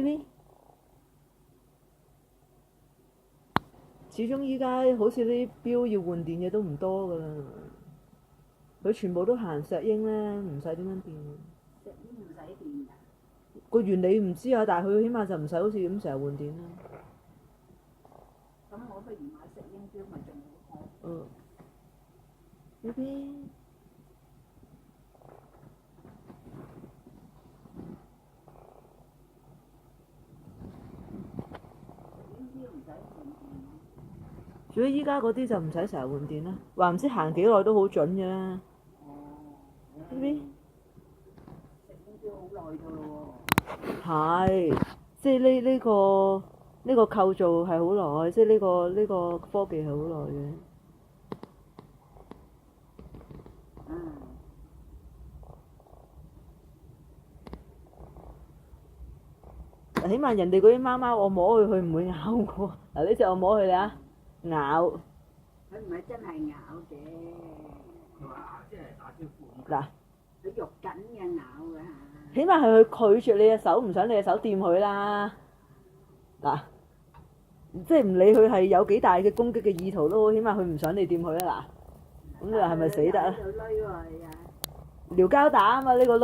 B，始終依家好似啲錶要換電嘅都唔多㗎啦，佢全部都行石英咧，唔使點樣電。石英唔使電㗎。個原理唔知啊，但係佢起碼就唔使好似咁成日換電啦。咁我不如買石英錶咪仲好。嗯。B，主要依家嗰啲就唔使成日換電啦，話唔知行幾耐都好準嘅啦。B，石英錶好耐㗎咯係，即係呢個構造係好耐，即係呢個科技係好耐嘅。起碼人哋嗰啲貓貓，我摸佢，佢唔會咬我。嗱呢隻我摸佢啊，咬。佢唔係真係咬嘅。即係打招呼。嗱，佢肉緊嘅咬㗎。起碼係佢拒絕你隻手，唔想你隻手掂佢啦。嗱，即係唔理佢係有幾大嘅攻擊嘅意圖都好，起碼佢唔想你掂佢啊嗱。咁你話係咪死得啊？撩交打啊嘛，呢個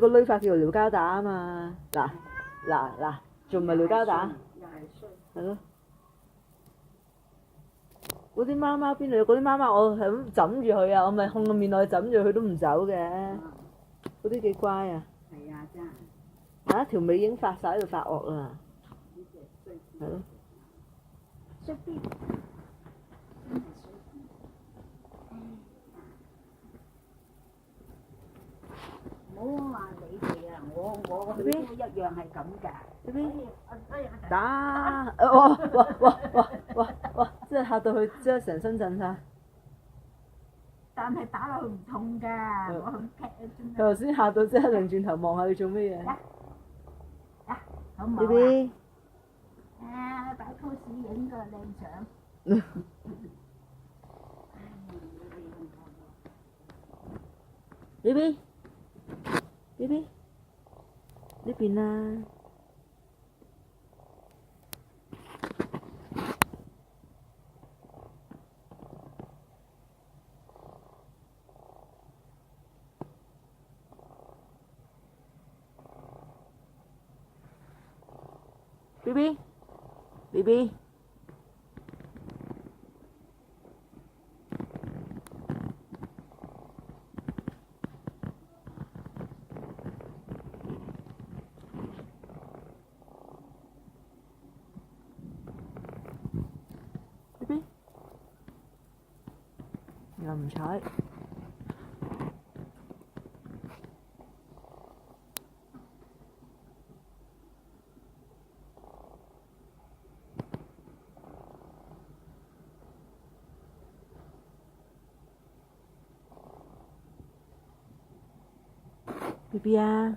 女法叫做撩交打啊嘛。嗱，仲唔係撩交打？係咯。嗰啲貓貓邊度？嗰啲貓貓我係咁枕住佢啊，我咪控個面落去枕住佢都唔走嘅。嗰啲幾乖啊！係啊，真係。嚇條尾已經發晒喺度發惡啦。係咯。衰啲。唔好話你哋啊，我個女都一樣係咁㗎。打！哇！真係嚇到佢，真係成身震晒。但係打落去唔痛㗎，我咁劈啊真係。佢頭先嚇到，即刻擰轉頭望下佢做咩嘢。好唔好啊 B， 啊，擺 pose 影個靚相。B，呢邊啦。B， 又唔睬。B 啊！